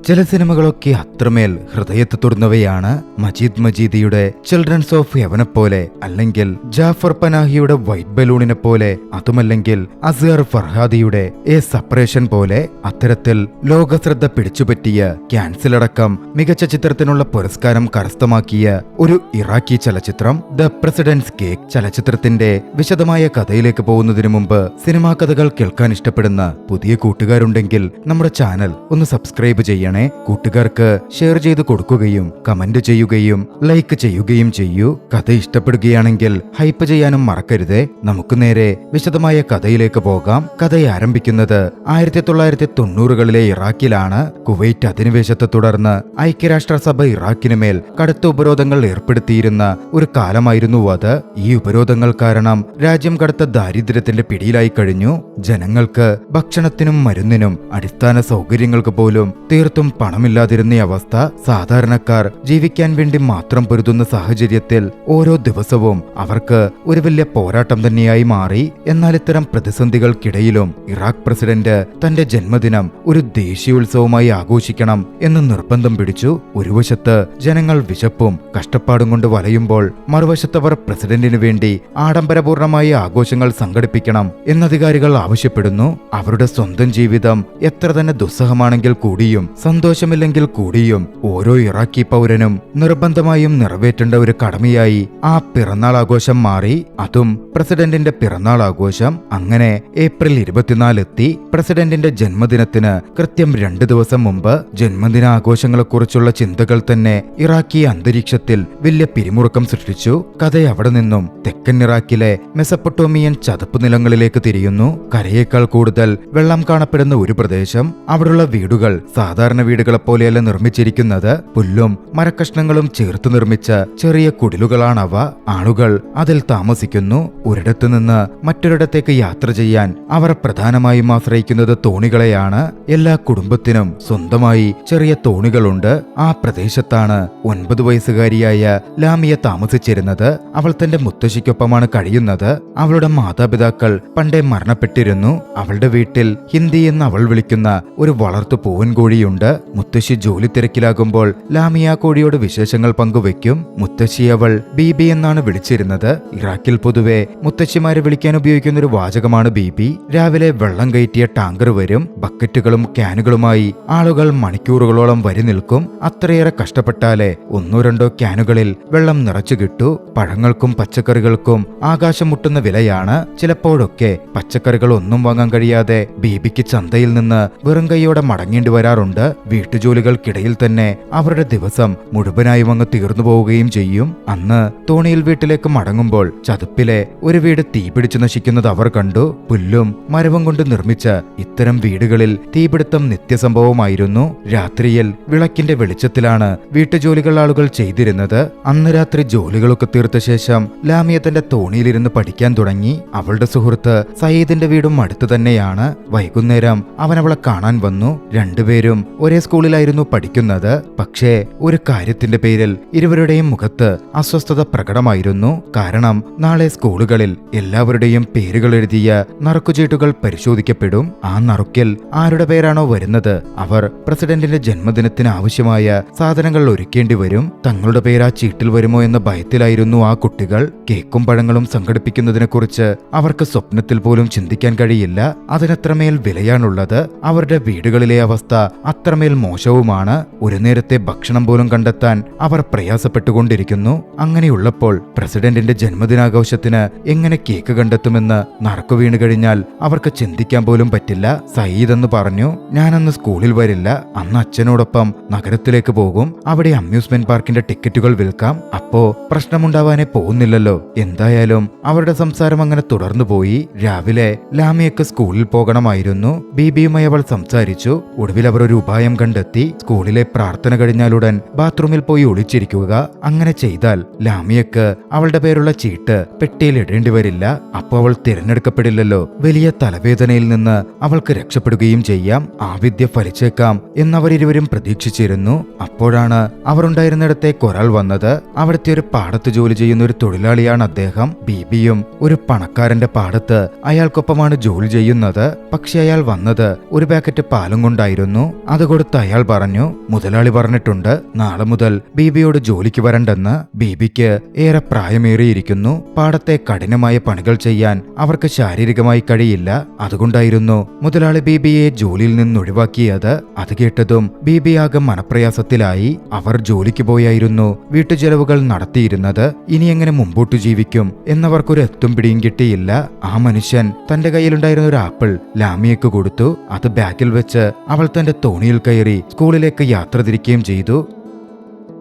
ചില സിനിമകളൊക്കെ അത്രമേൽ ഹൃദയത്തെ തൊടുന്നവയാണ്. മജീദ് മജീദിയുടെ ചിൽഡ്രൻസ് ഓഫ് ഹെവനെ പോലെ, അല്ലെങ്കിൽ ജാഫർ പനാഹിയുടെ വൈറ്റ് ബലൂണിനെ പോലെ, അതുമല്ലെങ്കിൽ അസ്ഗർ ഫർഹാദിയുടെ എ സെപ്പറേഷൻ പോലെ. അത്തരത്തിൽ ലോകശ്രദ്ധ പിടിച്ചുപറ്റിയ ക്യാൻസലടക്കം മികച്ച ചിത്രത്തിനുള്ള പുരസ്കാരം കരസ്ഥമാക്കിയ ഒരു ഇറാഖി ചലച്ചിത്രം ദ പ്രസിഡന്റ്സ് കേക്ക്. ചലച്ചിത്രത്തിന്റെ വിശദമായ കഥയിലേക്ക് പോകുന്നതിനു മുമ്പ് സിനിമാ കഥകൾ കേൾക്കാൻ ഇഷ്ടപ്പെടുന്ന പുതിയ കൂട്ടുകാരുണ്ടെങ്കിൽ നമ്മുടെ ചാനൽ ഒന്ന് സബ്സ്ക്രൈബ് ചെയ്യണം. കൂട്ടുകാർക്ക് ഷെയർ ചെയ്ത് കൊടുക്കുകയും കമന്റ് ചെയ്യുകയും ലൈക്ക് ചെയ്യുകയും ചെയ്യൂ. കഥ ഇഷ്ടപ്പെടുകയാണെങ്കിൽ ഹൈപ്പ് ചെയ്യാനും മറക്കരുതേ. നമുക്ക് നേരെ വിശദമായ കഥയിലേക്ക് പോകാം. കഥ ആരംഭിക്കുന്നത് 1990കളിലെ ഇറാഖിലാണ്. കുവൈറ്റ് അധിനിവേശത്തെ തുടർന്ന് ഐക്യരാഷ്ട്രസഭ ഇറാഖിന് മേൽ കടുത്ത ഉപരോധങ്ങൾ ഏർപ്പെടുത്തിയിരുന്ന ഒരു കാലമായിരുന്നു അത്. ഈ ഉപരോധങ്ങൾ കാരണം രാജ്യം കടുത്ത ദാരിദ്ര്യത്തിന്റെ പിടിയിലായി കഴിഞ്ഞു. ജനങ്ങൾക്ക് ഭക്ഷണത്തിനും മരുന്നിനും അടിസ്ഥാന സൗകര്യങ്ങൾക്ക് പോലും തീർത്തും പണമില്ലാതിരുന്ന അവസ്ഥ. സാധാരണക്കാർ ജീവിക്കാൻ വേണ്ടി മാത്രം പൊരുതുന്ന സാഹചര്യത്തിൽ ഓരോ ദിവസവും അവർക്ക് ഒരു വലിയ പോരാട്ടം തന്നെയായി മാറി. എന്നാൽ ഇത്തരം പ്രതിസന്ധികൾക്കിടയിലും ഇറാഖ് പ്രസിഡന്റ് തന്റെ ജന്മദിനം ഒരു ദേശീയോത്സവമായി ആഘോഷിക്കണം എന്ന് നിർബന്ധം പിടിച്ചു. ഒരു വശത്ത് ജനങ്ങൾ വിശപ്പും കഷ്ടപ്പാടും കൊണ്ട് വലയുമ്പോൾ മറുവശത്തവർ പ്രസിഡന്റിനു വേണ്ടി ആഡംബരപൂർണമായ ആഘോഷങ്ങൾ സംഘടിപ്പിക്കണം എന്നധികാരികൾ ആവശ്യപ്പെടുന്നു. അവരുടെ സ്വന്തം ജീവിതം എത്ര തന്നെ ദുസ്സഹമാണെങ്കിൽ കൂടിയും സന്തോഷമില്ലെങ്കിൽ കൂടിയും ഓരോ ഇറാഖി പൗരനും നിർബന്ധമായും നിറവേറ്റേണ്ട ഒരു കടമയായി ആ പിറന്നാൾ ആഘോഷം മാറി. അതും പ്രസിഡന്റിന്റെ പിറന്നാൾ ആഘോഷം. അങ്ങനെ ഏപ്രിൽ 24 എത്തി. പ്രസിഡന്റിന്റെ ജന്മദിനത്തിന് കൃത്യം 2 ദിവസം മുമ്പ് ജന്മദിനാഘോഷങ്ങളെക്കുറിച്ചുള്ള ചിന്തകൾ തന്നെ ഇറാഖി അന്തരീക്ഷത്തിൽ വലിയ പിരിമുറുക്കം സൃഷ്ടിച്ചു. കഥ അവിടെ നിന്നും തെക്കൻ ഇറാഖിലെ മെസപ്പൊട്ടോമിയൻ ചതുപ്പ് നിലങ്ങളിലേക്ക് തിരിയുന്നു. കരയേക്കാൾ കൂടുതൽ വെള്ളം കാണപ്പെടുന്ന ഒരു പ്രദേശം. അവിടുള്ള വീടുകൾ സാധാരണ വീടുകളെ പോലെയല്ല നിർമ്മിച്ചിരിക്കുന്നത്. പുല്ലും മരക്കഷ്ണങ്ങളും ചേർത്ത് നിർമ്മിച്ച ചെറിയ കുടിലുകളാണവ. ആളുകൾ അതിൽ താമസിക്കുന്നു. ഒരിടത്തു നിന്ന് മറ്റൊരിടത്തേക്ക് യാത്ര ചെയ്യാൻ അവർ പ്രധാനമായും ആശ്രയിക്കുന്നത് തോണികളെയാണ്. എല്ലാ കുടുംബത്തിനും സ്വന്തമായി ചെറിയ തോണികളുണ്ട്. ആ പ്രദേശത്താണ് 9 വയസ്സുകാരിയായ ലാമിയ താമസിച്ചിരുന്നത്. അവൾ തന്റെ മുത്തശ്ശിക്കൊപ്പമാണ് കഴിയുന്നത്. അവളുടെ മാതാപിതാക്കൾ പണ്ടേ മരണപ്പെട്ടിരുന്നു. അവളുടെ വീട്ടിൽ ഹിന്ദി എന്ന് അവൾ വിളിക്കുന്ന ഒരു വളർത്തു പൂവൻകോഴിയുണ്ട്. മുത്തശ്ശി ജോലി തിരക്കിലാകുമ്പോൾ ലാമിയ കോഴിയോട് വിശേഷങ്ങൾ പങ്കുവെക്കും. മുത്തശ്ശി അവൾ ബീബി എന്നാണ് വിളിച്ചിരുന്നത്. ഇറാഖിൽ പൊതുവെ മുത്തശ്ശിമാരെ വിളിക്കാൻ ഉപയോഗിക്കുന്ന ഒരു വാചകമാണ് ബീബി. രാവിലെ വെള്ളം കയറ്റിയ ടാങ്കർ വരും. ബക്കറ്റുകളും ക്യാനുകളുമായി ആളുകൾ മണിക്കൂറുകളോളം വരി നിൽക്കും. അത്രയേറെ കഷ്ടപ്പെട്ടാലേ 1-2 ക്യാനുകളിൽ വെള്ളം നിറച്ചു കിട്ടൂ. പഴങ്ങൾക്കും പച്ചക്കറികൾക്കും ആകാശം മുട്ടുന്ന വിലയാണ്. ചിലപ്പോഴൊക്കെ പച്ചക്കറികൾ ഒന്നും വാങ്ങാൻ കഴിയാതെ ബീബിക്ക് ചന്തയിൽ നിന്ന് വെറും കൈയോടെ മടങ്ങേണ്ടി വരാറുണ്ട്. വീട്ടുജോലികൾക്കിടയിൽ തന്നെ അവരുടെ ദിവസം മുഴുവനായും അങ്ങ് തീർന്നു പോവുകയും ചെയ്യും. അന്ന് തോണിയിൽ വീട്ടിലേക്ക് മടങ്ങുമ്പോൾ ചതുപ്പിലെ ഒരു വീട് തീപിടിച്ചു നശിക്കുന്നത് അവർ കണ്ടു. പുല്ലും മരവും കൊണ്ട് നിർമ്മിച്ച ഇത്തരം വീടുകളിൽ തീപിടുത്തം നിത്യസംഭവമായിരുന്നു. രാത്രിയിൽ വിളക്കിന്റെ വെളിച്ചത്തിലാണ് വീട്ടുജോലികൾ ആളുകൾ ചെയ്തിരുന്നത്. അന്ന് രാത്രി ജോലികളൊക്കെ തീർത്ത ശേഷം ലാമിയ തന്റെ തോണിയിലിരുന്ന് പഠിക്കാൻ തുടങ്ങി. അവളുടെ സുഹൃത്ത് സയ്യിദിന്റെ വീടും അടുത്തു തന്നെയാണ്. വൈകുന്നേരം അവൻ അവളെ കാണാൻ വന്നു. രണ്ടുപേരും ഒരേ സ്കൂളിലായിരുന്നു പഠിക്കുന്നത്. പക്ഷേ ഒരു കാര്യത്തിന്റെ പേരിൽ ഇരുവരുടെയും മുഖത്ത് അസ്വസ്ഥത പ്രകടമായിരുന്നു. കാരണം നാളെ സ്കൂളുകളിൽ എല്ലാവരുടെയും പേരുകൾ എഴുതിയ നറുക്കുചീട്ടുകൾ പരിശോധിക്കപ്പെടും. ആ നറുക്കിൽ ആരുടെ പേരാണോ വരുന്നത് അവർ പ്രസിഡന്റിന്റെ ജന്മദിനത്തിന് ആവശ്യമായ സാധനങ്ങൾ ഒരുക്കേണ്ടി വരും. തങ്ങളുടെ പേര് ആ ചീട്ടിൽ വരുമോ എന്ന ഭയത്തിലായിരുന്നു ആ കുട്ടികൾ. കേക്കും പഴങ്ങളും സംഘടിപ്പിക്കുന്നതിനെ കുറിച്ച് അവർക്ക് സ്വപ്നത്തിൽ പോലും ചിന്തിക്കാൻ കഴിയില്ല. അതിനത്രമേൽ വിലയാണുള്ളത്. അവരുടെ വീടുകളിലെ അവസ്ഥ അത്രമേൽ മോശവുമാണ്. ഒരു നേരത്തെ ഭക്ഷണം പോലും കണ്ടെത്താൻ അവർ പ്രയാസപ്പെട്ടുകൊണ്ടിരിക്കുന്നു. അങ്ങനെയുള്ളപ്പോൾ പ്രസിഡന്റിന്റെ ജന്മദിനാഘോഷത്തിന് എങ്ങനെ കേക്ക് കണ്ടെത്തുമെന്ന് നറുക്കു വീണു കഴിഞ്ഞാൽ അവർക്ക് ചിന്തിക്കാൻ പോലും പറ്റില്ല. സയ്യിദ് എന്ന് പറഞ്ഞു, ഞാനന്ന് സ്കൂളിൽ വരില്ല. അന്ന് അച്ഛനോടൊപ്പം നഗരത്തിലേക്ക് പോകും. അവിടെ അമ്യൂസ്മെന്റ് പാർക്കിന്റെ ടിക്കറ്റുകൾ വിൽക്കാം. അപ്പോ പ്രശ്നമുണ്ടാവാനേ പോകുന്നില്ലല്ലോ. എന്തായാലും അവരുടെ സംസാരം അങ്ങനെ തുടർന്നു പോയി. രാവിലെ ലാമിയക്ക് സ്കൂളിൽ പോകണമായിരുന്നു. ബീബിയുമായി അവൾ സംസാരിച്ചു. ഒടുവിൽ അവർ ഒരു ഉപായം കണ്ടെത്തി. സ്കൂളിലെ പ്രാർത്ഥന കഴിഞ്ഞാലുടൻ ബാത്റൂമിൽ പോയി ഒളിച്ചിരിക്കുക. അങ്ങനെ ചെയ്താൽ ലാമിയക്ക് അവളുടെ പേരുള്ള ചീട്ട് പെട്ടിയിൽ ഇടേണ്ടി വരില്ല. അപ്പോൾ അവൾ തിരഞ്ഞെടുക്കപ്പെടില്ലല്ലോ. വലിയ തലവേദനയിൽ നിന്ന് അവൾക്ക് രക്ഷപ്പെടുകയും ചെയ്യാം. ആ വിദ്യ ഫലിച്ചേക്കാം എന്നവരിരുവരും പ്രതീക്ഷിച്ചിരുന്നു. അപ്പോഴാണ് അവർ ഉണ്ടായിരുന്നിടത്തേക്ക് ഒരാൾ വന്നത്. അവിടുത്തെ ഒരു പാടത്ത് ജോലി ചെയ്യുന്ന ഒരു തൊഴിലാളിയാണ് അദ്ദേഹം. ബീബിയും ഒരു പണക്കാരന്റെ പാടത്ത് അയാൾക്കൊപ്പമാണ് ജോലി ചെയ്യുന്നത്. പക്ഷെ അയാൾ വന്നത് ഒരു പാക്കറ്റ് പാലും കൊണ്ടായിരുന്നു. അതുകൊണ്ട് കൊടുത്ത് അയാൾ പറഞ്ഞു, മുതലാളി പറഞ്ഞിട്ടുണ്ട് നാളെ മുതൽ ബീബിയോട് ജോലിക്ക് വരണ്ടെന്ന്. ബീബിക്ക് ഏറെ പ്രായമേറിയിരിക്കുന്നു. പാടത്തെ കഠിനമായ പണികൾ ചെയ്യാൻ അവർക്ക് ശാരീരികമായി കഴിയില്ല. അതുകൊണ്ടായിരുന്നു മുതലാളി ബീബിയെ ജോലിയിൽ നിന്ന് ഒഴിവാക്കിയത്. അത് കേട്ടതും ബീബി ആകെ മനപ്രയാസത്തിലായി. അവർ ജോലിക്ക് പോയായിരുന്നു വീട്ടുചെലവുകൾ നടത്തിയിരുന്നത്. ഇനി എങ്ങനെ മുമ്പോട്ട് ജീവിക്കും എന്നവർക്കൊരു എത്തും പിടിയും കിട്ടിയില്ല. ആ മനുഷ്യൻ തന്റെ കയ്യിലുണ്ടായിരുന്ന ഒരു ആപ്പിൾ ലാമിയക്ക് കൊടുത്തു. അത് ബാഗിൽ വെച്ച് അവൾ തന്റെ തോണിയിൽ കയറി സ്കൂളിലേക്ക് യാത്ര തിരിക്കുകയും ചെയ്തു.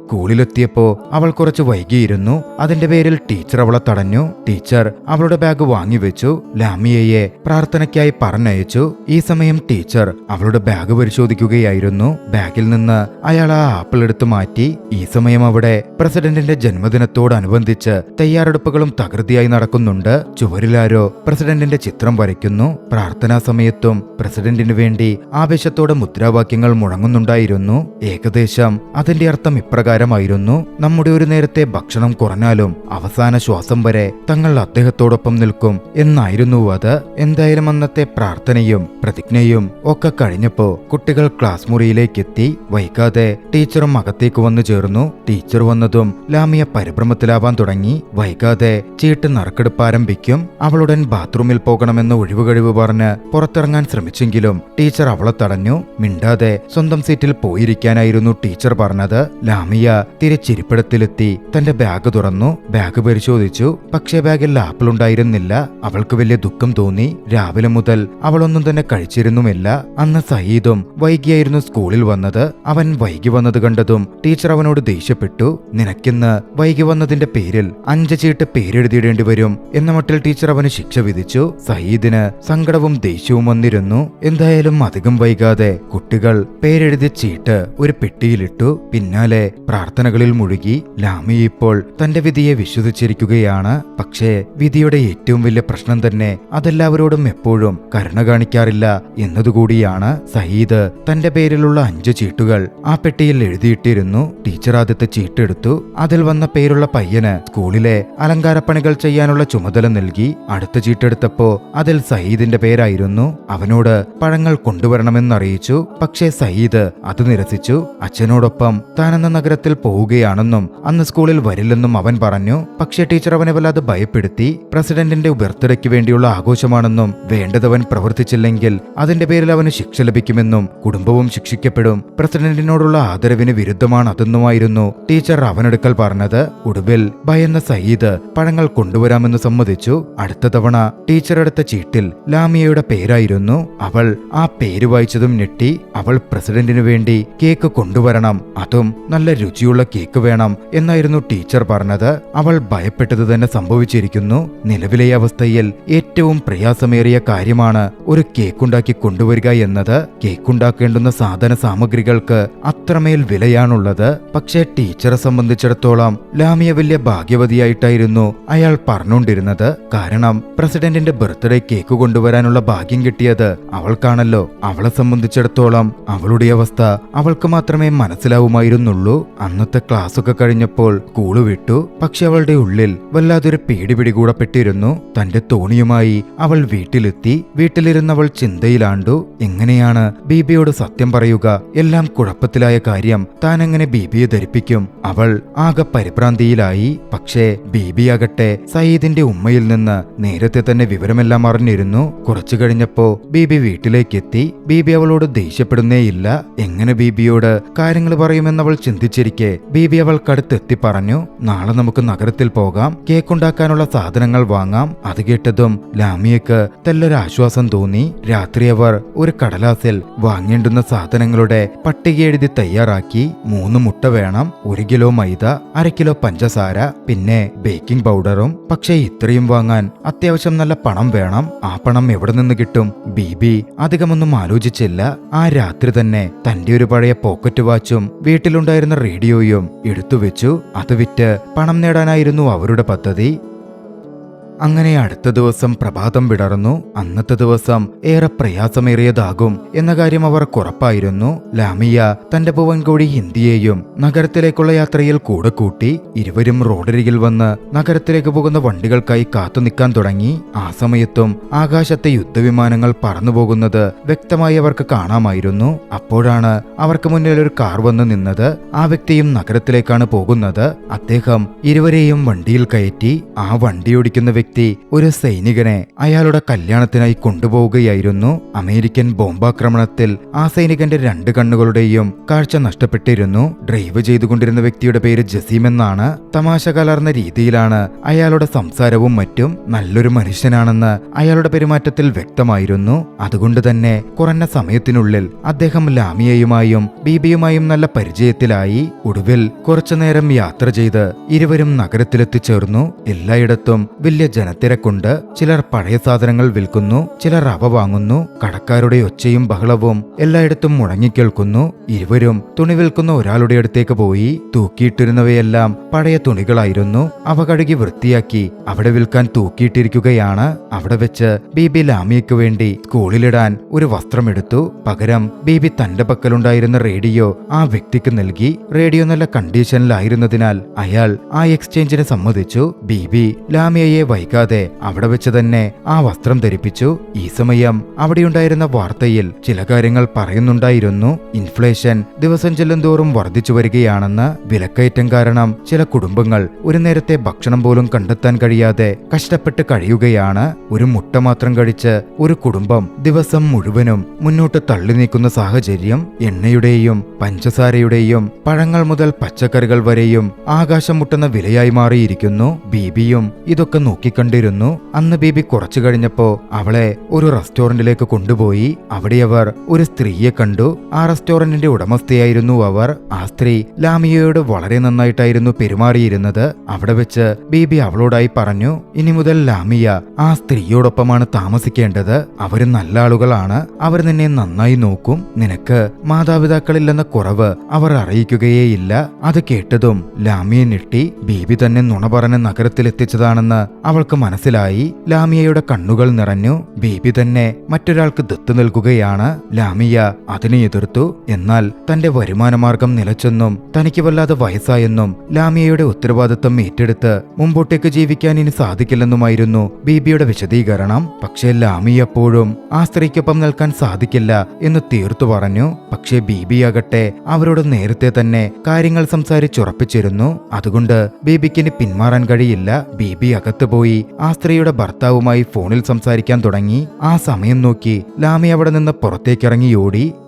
സ്കൂളിലെത്തിയപ്പോ അവൾ കുറച്ച് വൈകിയിരുന്നു. അതിന്റെ പേരിൽ ടീച്ചർ അവളെ തടഞ്ഞു. ടീച്ചർ അവളുടെ ബാഗ് വാങ്ങിവെച്ചു. ലാമിയയെ പ്രാർത്ഥനയ്ക്കായി പറഞ്ഞയച്ചു. ഈ സമയം ടീച്ചർ അവളുടെ ബാഗ് പരിശോധിക്കുകയായിരുന്നു. ബാഗിൽ നിന്ന് അയാൾ ആ ആപ്പിൾ എടുത്തു മാറ്റി. ഈ സമയം അവിടെ പ്രസിഡന്റിന്റെ ജന്മദിനത്തോടനുബന്ധിച്ച് തയ്യാറെടുപ്പുകളും തകൃതിയായി നടക്കുന്നുണ്ട്. ചുവരിലാരോ പ്രസിഡന്റിന്റെ ചിത്രം വരയ്ക്കുന്നു. പ്രാർത്ഥനാ സമയത്തും പ്രസിഡന്റിനു വേണ്ടി ആവേശത്തോടെ മുദ്രാവാക്യങ്ങൾ മുഴങ്ങുന്നുണ്ടായിരുന്നു. ഏകദേശം അതിന്റെ അർത്ഥം ഇപ്രകാരം ായിരുന്നു, നമ്മുടെ ഒരു നേരത്തെ ഭക്ഷണം കുറഞ്ഞാലും അവസാന ശ്വാസം വരെ തങ്ങൾ അദ്ദേഹത്തോടൊപ്പം നിൽക്കും എന്നായിരുന്നു അത്. എന്തായാലും അന്നത്തെ പ്രാർത്ഥനയും പ്രതിജ്ഞയും ഒക്കെ കഴിഞ്ഞപ്പോ കുട്ടികൾ ക്ലാസ് മുറിയിലേക്ക് എത്തി. വൈകാതെ ടീച്ചറും അകത്തേക്ക് വന്നു ചേർന്നു. ടീച്ചർ വന്നതും ലാമിയ പരിഭ്രമത്തിലാവാൻ തുടങ്ങി. വൈകാതെ ചീട്ട് നറുക്കെടുപ്പ് ആരംഭിക്കും. അവളുടൻ ബാത്റൂമിൽ പോകണമെന്ന് ഒഴിവുകഴിവ് പറഞ്ഞ് പുറത്തിറങ്ങാൻ ശ്രമിച്ചെങ്കിലും ടീച്ചർ അവളെ തടഞ്ഞു. മിണ്ടാതെ സ്വന്തം സീറ്റിൽ പോയിരിക്കാനായിരുന്നു ടീച്ചർ പറഞ്ഞത്. ലാമിയ തിരിച്ചിരിപ്പിടത്തിലെത്തി തന്റെ ബാഗ് തുറന്നു. ബാഗ് പരിശോധിച്ചു. പക്ഷേ ബാഗിൽ ആപ്പിൾ ഉണ്ടായിരുന്നില്ല. അവൾക്ക് വലിയ ദുഃഖം തോന്നി. രാവിലെ മുതൽ അവളൊന്നും തന്നെ കഴിച്ചിരുന്നുമില്ല. അന്ന് സയീദും വൈകിയായിരുന്നു സ്കൂളിൽ വന്നത്. അവൻ വൈകി വന്നത് കണ്ടതും ടീച്ചർ അവനോട് ദേഷ്യപ്പെട്ടു. നിനക്കിന്ന് വൈകി വന്നതിന്റെ പേരിൽ 5 ചീട്ട് പേരെഴുതിയിടേണ്ടി വരും എന്ന മട്ടിൽ ടീച്ചർ അവന് ശിക്ഷ വിധിച്ചു. സയീദിന് സങ്കടവും ദേഷ്യവും വന്നിരുന്നു. എന്തായാലും അധികം വൈകാതെ കുട്ടികൾ പേരെഴുതിയ ചീട്ട് ഒരു പെട്ടിയിലിട്ടു. പിന്നാലെ പ്രാർത്ഥനകളിൽ മുഴുകി. ലാമി ഇപ്പോൾ തന്റെ വിധിയെ വിശ്വസിച്ചിരിക്കുകയാണ്. പക്ഷേ വിധിയുടെ ഏറ്റവും വലിയ പ്രശ്നം തന്നെ അതെല്ലാവരോടും എപ്പോഴും കരുണ കാണിക്കാറില്ല എന്നതുകൂടിയാണ്. സയീദ് തന്റെ പേരിലുള്ള 5 ചീട്ടുകൾ ആ പെട്ടിയിൽ എഴുതിയിട്ടിരുന്നു. ടീച്ചർ ആദ്യത്തെ ചീട്ടെടുത്തു. അതിൽ വന്ന പേരുള്ള പയ്യന് സ്കൂളിലെ അലങ്കാരപ്പണികൾ ചെയ്യാനുള്ള ചുമതല നൽകി. അടുത്ത ചീട്ടെടുത്തപ്പോ അതിൽ സയീദിന്റെ പേരായിരുന്നു. അവനോട് പഴങ്ങൾ കൊണ്ടുവരണമെന്നറിയിച്ചു. പക്ഷേ സയീദ് അത് നിരസിച്ചു. അച്ഛനോടൊപ്പം താനെന്ന നഗരത്തിൽ പോവുകയാണെന്നും അന്ന് സ്കൂളിൽ വരില്ലെന്നും അവൻ പറഞ്ഞു. പക്ഷേ ടീച്ചർ അവനെ വല്ലാതെ ഭയപ്പെടുത്തി. പ്രസിഡന്റിന്റെ ബർത്ത്ഡേക്ക് വേണ്ടിയുള്ള ആഘോഷമാണെന്നും വേണ്ടതവൻ പ്രവർത്തിച്ചില്ലെങ്കിൽ അതിന്റെ പേരിൽ അവന് ശിക്ഷ ലഭിക്കുമെന്നും കുടുംബവും ശിക്ഷിക്കപ്പെടും, പ്രസിഡന്റിനോടുള്ള ആദരവിന് വിരുദ്ധമാണ് അതെന്നുമായിരുന്നു ടീച്ചർ അവനെടുക്കൽ പറഞ്ഞത്. ഒടുവിൽ ഭയന്ന സയീദ് പഴങ്ങൾ കൊണ്ടുവരാമെന്ന് സമ്മതിച്ചു. അടുത്ത തവണ ടീച്ചർ എടുത്ത ചീട്ടിൽ ലാമിയയുടെ പേരായിരുന്നു. അവൾ ആ പേര് വായിച്ചതും ഞെട്ടി. അവൾ പ്രസിഡന്റിനു വേണ്ടി കേക്ക് കൊണ്ടുവരണം, അതും നല്ല രുചിയുള്ള കേക്ക് വേണം എന്നായിരുന്നു ടീച്ചർ പറഞ്ഞത്. അവൾ ഭയപ്പെട്ടത് തന്നെ സംഭവിച്ചിരിക്കുന്നു. നിലവിലെ അവസ്ഥയിൽ ഏറ്റവും പ്രയാസമേറിയ കാര്യമാണ് ഒരു കേക്കുണ്ടാക്കി കൊണ്ടുവരിക എന്നത്. കേക്കുണ്ടാക്കേണ്ടുന്ന സാധന സാമഗ്രികൾക്ക് അത്രമേൽ വിലയാണുള്ളത്. പക്ഷേ ടീച്ചറെ സംബന്ധിച്ചിടത്തോളം ലാമിയ വലിയ ഭാഗ്യവതിയായിട്ടായിരുന്നു അയാൾ പറഞ്ഞുകൊണ്ടിരുന്നത്. കാരണം പ്രസിഡന്റിന്റെ ബർത്ത്ഡേ കേക്ക് കൊണ്ടുവരാനുള്ള ഭാഗ്യം കിട്ടിയത് അവൾക്കാണല്ലോ. അവളെ സംബന്ധിച്ചിടത്തോളം അവളുടെ അവസ്ഥ അവൾക്ക് മാത്രമേ മനസ്സിലാവുമായിരുന്നുള്ളൂ. അന്നത്തെ ക്ലാസ്സൊക്കെ കഴിഞ്ഞപ്പോൾ സ്കൂള് വിട്ടു. പക്ഷെ അവളുടെ ഉള്ളിൽ വല്ലാതൊരു പേടി പിടികൂടപ്പെട്ടിരുന്നു. തന്റെ തോണിയുമായി അവൾ വീട്ടിലെത്തി. വീട്ടിലിരുന്നവൾ ചിന്തയിലാണ്ടു. എങ്ങനെയാണ് ബീബിയോട് സത്യം പറയുക? എല്ലാം കുഴപ്പത്തിലായ കാര്യം താൻ എങ്ങനെ ബീബിയെ ധരിപ്പിക്കും? അവൾ ആകെ പരിഭ്രാന്തിയിലായി. പക്ഷേ ബീബിയാകട്ടെ സയീദിന്റെ ഉമ്മയിൽ നിന്ന് നേരത്തെ തന്നെ വിവരമെല്ലാം അറിഞ്ഞിരുന്നു. കുറച്ചു കഴിഞ്ഞപ്പോ ബീബി വീട്ടിലേക്കെത്തി. ബീബി അവളോട് ദേഷ്യപ്പെടുന്നേയില്ല. എങ്ങനെ ബീബിയോട് കാര്യങ്ങൾ പറയുമെന്നവൾ ചിന്തിച്ചിരിക്കെ ബീബി അവൾക്കടുത്തെത്തി പറഞ്ഞു, നാളെ നമുക്ക് നഗരത്തിൽ പോകാം, കേക്കുണ്ടാക്കാനുള്ള സാധനങ്ങൾ വാങ്ങാം. അത് കേട്ടതും ലാമിയക്ക് തെല്ലൊരാശ്വാസം തോന്നി. രാത്രി അവർ ഒരു കടലാസിൽ വാങ്ങേണ്ടുന്ന സാധനങ്ങളുടെ പട്ടിക എഴുതി തയ്യാറാക്കി. 3 മുട്ട വേണം, 1 കിലോ മൈദ, 1/2 കിലോ പഞ്ചസാര, പിന്നെ ബേക്കിംഗ് പൗഡറും. പക്ഷേ ഇത്രയും വാങ്ങാൻ അത്യാവശ്യം നല്ല പണം വേണം. ആ പണം എവിടെ നിന്ന് കിട്ടും? ബീബി അധികമൊന്നും ആലോചിച്ചില്ല. ആ രാത്രി തന്നെ തന്റെ ഒരു പഴയ പോക്കറ്റ് വാച്ചും വീട്ടിലുണ്ടായിരുന്ന റേഡിയോയും എടുത്തുവെച്ചു. അത് വിറ്റ് പണം നേടാനായിരുന്നു അവരുടെ പദ്ധതി. അങ്ങനെ അടുത്ത ദിവസം പ്രഭാതം വിടർന്നു. അന്നത്തെ ദിവസം ഏറെ പ്രയാസമേറിയതാകും എന്ന കാര്യം അവർക്ക് ഉറപ്പായിരുന്നു. ലാമിയ തന്റെ പൂവൻകോഴി ഹിന്ദിയെയും നഗരത്തിലേക്കുള്ള യാത്രയിൽ കൂടെ കൂട്ടി. ഇരുവരും റോഡരികിൽ വന്ന് നഗരത്തിലേക്ക് പോകുന്ന വണ്ടികൾക്കായി കാത്തു നിൽക്കാൻ തുടങ്ങി. ആ സമയത്തും ആകാശത്തെ യുദ്ധവിമാനങ്ങൾ പറന്നുപോകുന്നത് വ്യക്തമായി അവർക്ക് കാണാമായിരുന്നു. അപ്പോഴാണ് അവർക്ക് മുന്നിൽ ഒരു കാർ വന്ന് നിന്നത്. ആ വ്യക്തിയും നഗരത്തിലേക്കാണ് പോകുന്നത്. അദ്ദേഹം ഇരുവരെയും വണ്ടിയിൽ കയറ്റി. ആ വണ്ടിയോടിക്കുന്ന വ്യക്തി ഒരു സൈനികനെ അയാളുടെ കല്യാണത്തിനായി കൊണ്ടുപോവുകയായിരുന്നു. അമേരിക്കൻ ബോംബാക്രമണത്തിൽ ആ സൈനികന്റെ 2 കണ്ണുകളുടെയും കാഴ്ച നഷ്ടപ്പെട്ടിരുന്നു. ഡ്രൈവ് ചെയ്തുകൊണ്ടിരുന്ന വ്യക്തിയുടെ പേര് ജസീം എന്നാണ്. തമാശ കലർന്ന രീതിയിലാണ് അയാളുടെ സംസാരവും മറ്റും. നല്ലൊരു മനുഷ്യനാണെന്ന് അയാളുടെ പെരുമാറ്റത്തിൽ വ്യക്തമായിരുന്നു. അതുകൊണ്ട് തന്നെ കുറഞ്ഞ സമയത്തിനുള്ളിൽ അദ്ദേഹം ലാമിയയുമായും ബീബിയുമായും നല്ല പരിചയത്തിലായി. ഒടുവിൽ കുറച്ചുനേരം യാത്ര ചെയ്ത് ഇരുവരും നഗരത്തിലെത്തിച്ചേർന്നു. എല്ലായിടത്തും വലിയ ജനത്തിരക്കുണ്ട്. ചിലർ പഴയ സാധനങ്ങൾ വിൽക്കുന്നു, ചിലർ അവ വാങ്ങുന്നു. കടക്കാരുടെ ഒച്ചയും ബഹളവും എല്ലായിടത്തും മുഴങ്ങിക്കേൾക്കുന്നു. ഇരുവരും തുണി വിൽക്കുന്ന ഒരാളുടെ അടുത്തേക്ക് പോയി. തൂക്കിയിട്ടിരുന്നവയെല്ലാം പഴയ തുണികളായിരുന്നു. അവ കഴുകി വൃത്തിയാക്കി അവിടെ വിൽക്കാൻ തൂക്കിയിട്ടിരിക്കുകയാണ്. അവിടെ വെച്ച് ബീബി ലാമിയയ്ക്ക് വേണ്ടി സ്കൂളിലിടാൻ ഒരു വസ്ത്രമെടുത്തു. പകരം ബീബി തന്റെ പക്കലുണ്ടായിരുന്ന റേഡിയോ ആ വ്യക്തിക്ക് നൽകി. റേഡിയോ നല്ല കണ്ടീഷനിലായിരുന്നതിനാൽ അയാൾ ആ എക്സ്ചേഞ്ചിന് സമ്മതിച്ചു. ബീബി ലാമിയയെ വൈകാതെ അവിടെ വെച്ച് തന്നെ ആ വസ്ത്രം ധരിപ്പിച്ചു. ഈ സമയം അവിടെയുണ്ടായിരുന്ന വാർത്തയിൽ ചില കാര്യങ്ങൾ പറയുന്നുണ്ടായിരുന്നു. ഇൻഫ്ലേഷൻ ദിവസം ചെല്ലുന്തോറും വർദ്ധിച്ചു വരികയാണെന്ന്. വിലക്കയറ്റം കാരണം ചില കുടുംബങ്ങൾ ഒരു നേരത്തെ ഭക്ഷണം പോലും കണ്ടെത്താൻ കഴിയാതെ കഷ്ടപ്പെട്ട് കഴിയുകയാണ്. ഒരു മുട്ട മാത്രം കഴിച്ച് ഒരു കുടുംബം ദിവസം മുഴുവനും മുന്നോട്ട് തള്ളി നീക്കുന്ന സാഹചര്യം. എണ്ണയുടെയും പഞ്ചസാരയുടെയും പഴങ്ങൾ മുതൽ പച്ചക്കറികൾ വരെയും ആകാശം മുട്ടുന്ന വിലയായി മാറിയിരിക്കുന്നു. ബീബിയും ഇതൊക്കെ നോക്കിക്കണ്ടിരുന്നു. അന്ന് ബീബി കുറച്ചു കഴിഞ്ഞപ്പോ അവളെ ഒരു റെസ്റ്റോറന്റിലേക്ക് കൊണ്ടുപോയി. അവിടെ അവർ ഒരു സ്ത്രീയെ കണ്ടു. ആ റെസ്റ്റോറന്റിന്റെ ഉടമസ്ഥയായിരുന്നു അവർ. ആ സ്ത്രീ ലാമിയയോട് വളരെ നന്നായിട്ടായിരുന്നു പെരുമാറിയിരുന്നത്. അവിടെ വെച്ച് ബീബി അവളോടായി പറഞ്ഞു, ഇനി മുതൽ ലാമിയ ആ സ്ത്രീയോടൊപ്പമാണ് താമസിക്കേണ്ടത്. അവര് നല്ല ആളുകളാണ്. അവർ നിന്നെ നന്നായി നോക്കും. നിനക്ക് മാതാപിതാക്കളില്ലെന്ന കുറവ് അവർ അറിയിക്കുകയേയില്ല. അത് കേട്ടതും ലാമിയ ഞെട്ടി. ബീബി തന്നെ നുണ പറഞ്ഞ് നഗരത്തിലെത്തിച്ചതാണെന്ന് അവൾക്ക് മനസ്സിലായി. ലാമിയയുടെ കണ്ണുകൾ നിറഞ്ഞു. ബീബി തന്നെ മറ്റൊരാൾക്ക് ദത്ത് നൽകുകയാണ്. ലാമിയ അതിനെ എതിർത്തു. എന്നാൽ തന്റെ വരുമാനമാർഗം നിലച്ചെന്നും തനിക്ക് വല്ലാതെ വയസ്സായെന്നും ലാമിയയുടെ ഉത്തരവാദിത്തം ഏറ്റെടുത്ത് മുമ്പോട്ടേക്ക് ജീവിക്കാൻ ഇനി സാധിക്കില്ലെന്നുമായിരുന്നു ബീബിയുടെ വിശദീകരണം. പക്ഷേ ലാമിയ എപ്പോഴും ആ സ്ത്രീക്കൊപ്പം നിൽക്കാൻ സാധിക്കില്ല എന്ന് തീർത്തു പറഞ്ഞു. പക്ഷേ ബീബിയാകട്ടെ അവരോട് നേരത്തെ തന്നെ കാര്യങ്ങൾ സംസാരിച്ചുറപ്പിച്ചിരുന്നു. അതുകൊണ്ട് ബീബിക്കിനി പിന്മാറാൻ കഴിയില്ല. ബീബി അകത്ത് പോയി ആ സ്ത്രീയുടെ ഭർത്താവുമായി ഫോണിൽ സംസാരിക്കാൻ തുടങ്ങി. ആ സമയം നോക്കി ലാമി അവിടെ നിന്ന് പുറത്തേക്കിറങ്ങി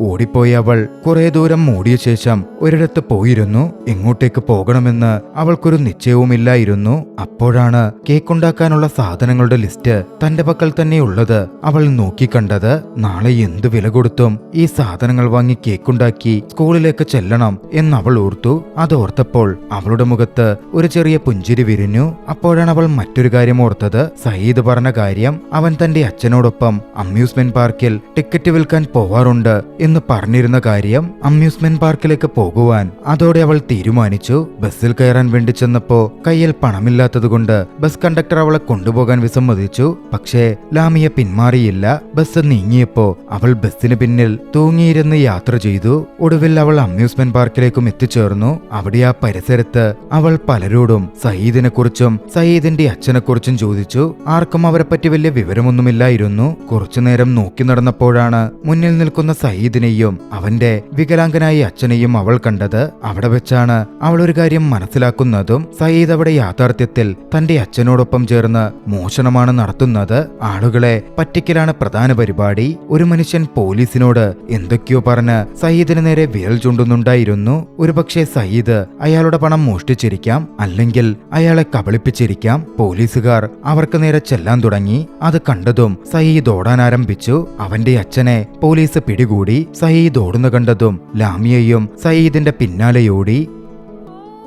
ഓടിപ്പോയി അവൾ കുറെ ദൂരം ഓടിയ ശേഷം ഒരിടത്ത് പോയിരുന്നു. എങ്ങോട്ടേക്ക് പോകണമെന്ന് അവൾക്കൊരു നിശ്ചയവുമില്ലായിരുന്നു. അപ്പോഴാണ് കേക്കുണ്ടാക്കാനുള്ള സാധനങ്ങളുടെ ലിസ്റ്റ് തന്റെ പക്കൽ തന്നെ ഉള്ളത് അവൾ നോക്കിക്കണ്ടത്. നാളെ എന്തു വില കൊടുത്തും ഈ സാധനങ്ങൾ വാങ്ങി കേക്കുണ്ടാക്കി സ്കൂളിലേക്ക് ചെല്ലണം എന്നവൾ ഓർത്തു. അതോർത്തപ്പോൾ അവളുടെ മുഖത്ത് ഒരു ചെറിയ പുഞ്ചിരി വിരിഞ്ഞു. അപ്പോഴാണ് അവൾ മറ്റൊരു കാര്യം ഓർത്തത്. സയ്യിദ് പറഞ്ഞ കാര്യം. അവൻ തന്റെ അച്ഛനോടൊപ്പം അമ്യൂസ്മെന്റ് പാർക്കിൽ ടിക്കറ്റ് വിൽക്കാൻ പോവാറുണ്ട് എന്ന് പറഞ്ഞിരുന്ന കാര്യം. അമ്യൂസ്മെന്റ് പാർക്കിലേക്ക് പോകുവാൻ അതോടെ അവൾ തീരുമാനിച്ചു. ബസ്സിൽ കയറാൻ വേണ്ടി ചെന്നപ്പോ കയ്യിൽ പണമില്ലാത്തതുകൊണ്ട് ബസ് കണ്ടക്ടർ അവളെ കൊണ്ടുപോകാൻ വിസമ്മതിച്ചു. പക്ഷേ ലാമിയ പിന്മാറിയില്ല. ബസ് നീങ്ങിയപ്പോ അവൾ ബസ്സിന് പിന്നിൽ തൂങ്ങിയിരുന്ന് യാത്ര ചെയ്തു. ഒടുവിൽ അവൾ അമ്യൂസ്മെന്റ് പാർക്കിലേക്കും എത്തിച്ചേർന്നു. അവിടെ ആ പരിസരത്ത് അവൾ പലരോടും സയ്യിദിനെ കുറിച്ചും സയ്യിദിന്റെ അച്ഛനെ കുറിച്ചും ചോദിച്ചു. ആർക്കും അവരെ പറ്റി വലിയ വിവരമൊന്നുമില്ലായിരുന്നു. കുറച്ചുനേരം നോക്കി നടന്നപ്പോഴാണ് മുന്നിൽ നിൽക്കുന്ന സയ്യിദിനെയും അവന്റെ വികലാംഗനായ അച്ഛനെയും അവൾ കണ്ടത്. അവിടെ വെച്ചാണ് അവൾ ഒരു കാര്യം മനസ്സിലാക്കുന്നതും. സയ്യിദ് അവിടെ യാഥാർത്ഥ്യത്തിൽ തന്റെ അച്ഛനോടൊപ്പം ചേർന്ന് മോഷണമാണ് നടത്തുന്നത്. ആളുകളെ പറ്റിക്കലാണ് പ്രധാന പരിപാടി. ഒരു മനുഷ്യൻ പോലീസിനോട് എന്തൊക്കെയോ പറഞ്ഞ് സയ്യിദിന് നേരെ വിരൽ ചൂണ്ടുന്നുണ്ടായിരുന്നു. ഒരുപക്ഷെ സയ്യിദ് അയാളുടെ പണം മോഷ്ടിച്ചിരിക്കാം, അല്ലെങ്കിൽ അയാളെ കബളിപ്പിച്ചിരിക്കാം. പോലീസുകാർ അവർക്ക് നേരെ ചെല്ലാൻ തുടങ്ങി. അത് കണ്ടതും സയ്യിദ് ഓടാൻ ആരംഭിച്ചു. അവന്റെ അച്ഛനെ പോലീസ് പിടികൂടി. സയ്യിദ് ഓടുന്ന കണ്ടതും ലാമിയയും സയ്യിദിന്റെ പിന്നാലെയോടി.